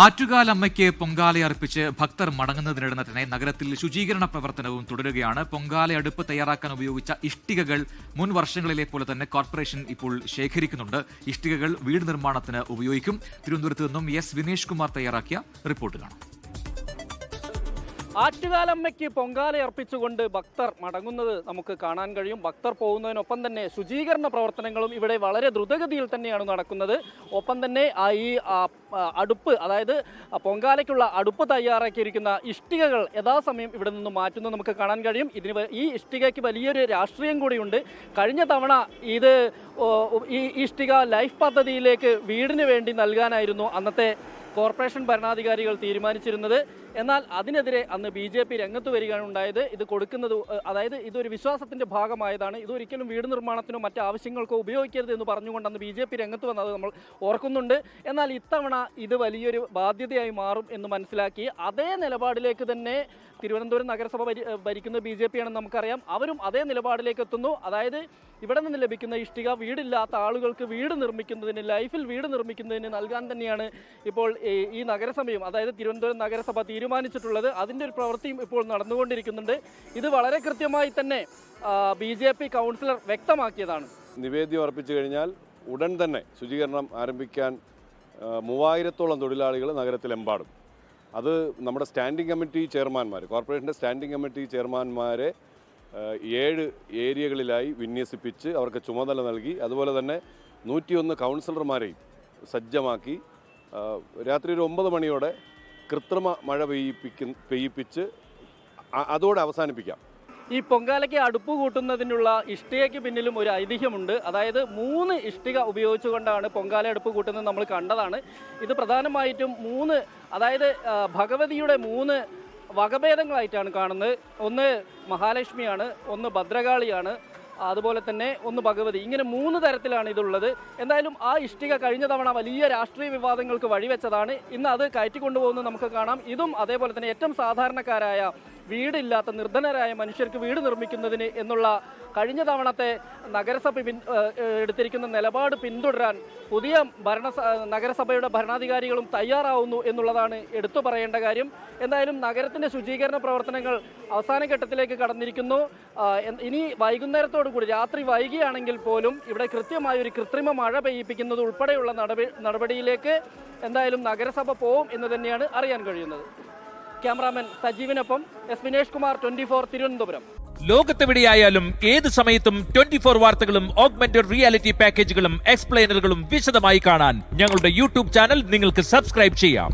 ആറ്റുകാലമ്മയ്ക്ക് പൊങ്കാലയർപ്പിച്ച് ഭക്തർ മടങ്ങുന്നതിനിടെ തന്നെ നഗരത്തിൽ ശുചീകരണ പ്രവർത്തനവും തുടരുകയാണ്. പൊങ്കാല അടുപ്പ് തയ്യാറാക്കാൻ ഉപയോഗിച്ച ഇഷ്ടികകൾ മുൻ വർഷങ്ങളിലെ പോലെ തന്നെ കോർപ്പറേഷൻ ഇപ്പോൾ ശേഖരിക്കുന്നുണ്ട്. ഇഷ്ടികകൾ വീട് നിർമ്മാണത്തിന് ഉപയോഗിക്കും. തിരുവനന്തപുരത്ത് നിന്നും എസ് വിനേഷ് കുമാർ തയ്യാറാക്കിയ റിപ്പോർട്ട് കാണാം. ആറ്റുകാലമ്മയ്ക്ക് പൊങ്കാലയർപ്പിച്ചുകൊണ്ട് ഭക്തർ മടങ്ങുന്നത് നമുക്ക് കാണാൻ കഴിയും. ഭക്തർ പോകുന്നതിനൊപ്പം തന്നെ ശുചീകരണ പ്രവർത്തനങ്ങളും ഇവിടെ വളരെ ദ്രുതഗതിയിൽ തന്നെയാണ് നടക്കുന്നത്. ഒപ്പം തന്നെ ഈ അടുപ്പ്, അതായത് പൊങ്കാലയ്ക്കുള്ള അടുപ്പ് തയ്യാറാക്കിയിരിക്കുന്ന ഇഷ്ടികകൾ യഥാസമയം ഇവിടെ നിന്ന് മാറ്റുന്നത് നമുക്ക് കാണാൻ കഴിയും. ഈ ഇഷ്ടികയ്ക്ക് വലിയൊരു രാഷ്ട്രീയം കൂടിയുണ്ട്. കഴിഞ്ഞ തവണ ഈ ഇഷ്ടിക ലൈഫ് പദ്ധതിയിലേക്ക് വീടിന് വേണ്ടി നൽകാനായിരുന്നു അന്നത്തെ കോർപ്പറേഷൻ ഭരണാധികാരികൾ തീരുമാനിച്ചിരുന്നത്. എന്നാൽ അതിനെതിരെ അന്ന് BJP രംഗത്ത് വരികയാണ് ഉണ്ടായത്. ഇത് കൊടുക്കുന്നത്, അതായത് ഇതൊരു വിശ്വാസത്തിൻ്റെ ഭാഗമായതാണ്, ഇതൊരിക്കലും വീട് നിർമ്മാണത്തിനോ മറ്റ് ആവശ്യങ്ങൾക്കോ ഉപയോഗിക്കരുത് എന്ന് പറഞ്ഞുകൊണ്ട് അന്ന് BJP രംഗത്ത് വന്നത് നമ്മൾ ഓർക്കുന്നുണ്ട്. എന്നാൽ ഇത്തവണ ഇത് വലിയൊരു ബാധ്യതയായി മാറും എന്ന് മനസ്സിലാക്കി അതേ നിലപാടിലേക്ക് തന്നെ തിരുവനന്തപുരം നഗരസഭ ഭരിക്കുന്ന BJP ആണെന്ന് നമുക്കറിയാം. അവരും അതേ നിലപാടിലേക്ക് എത്തുന്നു. അതായത് ഇവിടെ നിന്ന് ലഭിക്കുന്ന ഇഷ്ടിക വീടില്ലാത്ത ആളുകൾക്ക് വീട് നിർമ്മിക്കുന്നതിന്, ലൈഫിൽ വീട് നിർമ്മിക്കുന്നതിന് നൽകാൻ തന്നെയാണ് ഇപ്പോൾ ഈ നഗരസഭയും, അതായത് തിരുവനന്തപുരം നഗരസഭ തീരുമാനിച്ചിട്ടുള്ളത്. അതിൻ്റെ ഒരു പ്രവൃത്തിയും ഇപ്പോൾ നടന്നുകൊണ്ടിരിക്കുന്നുണ്ട്. ഇത് വളരെ കൃത്യമായി തന്നെ BJP കൗൺസിലർ വ്യക്തമാക്കിയതാണ്. നിവേദ്യം അർപ്പിച്ചു കഴിഞ്ഞാൽ ഉടൻ തന്നെ ശുചീകരണം ആരംഭിക്കാൻ 3000-ഓളം തൊഴിലാളികൾ നഗരത്തിലെമ്പാടും. അത് നമ്മുടെ സ്റ്റാൻഡിംഗ് കമ്മിറ്റി ചെയർമാൻമാർ, കോർപ്പറേഷൻ്റെ സ്റ്റാൻഡിംഗ് കമ്മിറ്റി ചെയർമാൻമാരെ 7 ഏരിയകളിലായി വിന്യസിപ്പിച്ച് അവർക്ക് ചുമതല നൽകി. അതുപോലെ തന്നെ 101 കൗൺസിലർമാരെയും സജ്ജമാക്കി രാത്രി ഒരു 9 മണിയോടെ കൃത്രിമ മഴ പെയ്യിപ്പിച്ച് അതോടെ അവസാനിപ്പിക്കാം. ഈ പൊങ്കാലയ്ക്ക് അടുപ്പ് കൂട്ടുന്നതിനുള്ള ഇഷ്ടികയ്ക്ക് പിന്നിലും ഒരു ഐതിഹ്യമുണ്ട്. അതായത് 3 ഇഷ്ടിക ഉപയോഗിച്ചുകൊണ്ടാണ് പൊങ്കാല അടുപ്പ് കൂട്ടുന്നത് നമ്മൾ കണ്ടതാണ്. ഇത് പ്രധാനമായിട്ടും 3, അതായത് ഭഗവതിയുടെ 3 വകഭേദങ്ങളായിട്ടാണ് കാണുന്നത്. ഒന്ന് മഹാലക്ഷ്മിയാണ്, ഒന്ന് ഭദ്രകാളിയാണ്, അതുപോലെ തന്നെ ഒന്ന് ഭഗവതി. ഇങ്ങനെ 3 തരത്തിലാണ് ഇതുള്ളത്. എന്തായാലും ആ ഇഷ്ടിക കഴിഞ്ഞ തവണ വലിയ രാഷ്ട്രീയ വിവാദങ്ങൾക്ക് വഴിവെച്ചതാണ്. ഇന്ന് അത് കയറ്റിക്കൊണ്ടുപോകുന്നത് നമുക്ക് കാണാം. ഇതും അതേപോലെ തന്നെ ഏറ്റവും സാധാരണക്കാരായ വീടില്ലാത്ത നിർധനരായ മനുഷ്യർക്ക് വീട് നിർമ്മിക്കുന്നതിന് എന്നുള്ള കഴിഞ്ഞ തവണത്തെ നഗരസഭ എടുത്തിരിക്കുന്ന നിലപാട് പിന്തുടരാൻ പുതിയ നഗരസഭയുടെ ഭരണാധികാരികളും തയ്യാറാവുന്നു എന്നുള്ളതാണ് എടുത്തു പറയേണ്ട കാര്യം. എന്തായാലും നഗരത്തിൻ്റെ ശുചീകരണ പ്രവർത്തനങ്ങൾ അവസാന ഘട്ടത്തിലേക്ക് കടന്നിരിക്കുന്നു. ഇനി വൈകുന്നേരത്തോടു കൂടി, രാത്രി വൈകിയാണെങ്കിൽ പോലും ഇവിടെ കൃത്യമായ ഒരു കൃത്രിമ മഴ പെയ്യിപ്പിക്കുന്നത് ഉൾപ്പെടെയുള്ള നടപടിയിലേക്ക് എന്തായാലും നഗരസഭ പോവും എന്ന് തന്നെയാണ് അറിയാൻ കഴിയുന്നത്. ക്യാമറാമാൻ സജീവിനൊപ്പം എസ് വിനേഷ് കുമാർ, 24 തിരുവനന്തപുരം. ലോകത്തെവിടെയായാലും ഏത് സമയത്തും 24 വാർത്തകളും ഓഗ്മെന്റഡ് റിയാലിറ്റി പാക്കേജുകളും എക്സ്പ്ലെയിനറുകളും വിശദമായി കാണാൻ ഞങ്ങളുടെ YouTube ചാനൽ നിങ്ങൾക്ക് സബ്സ്ക്രൈബ് ചെയ്യാം.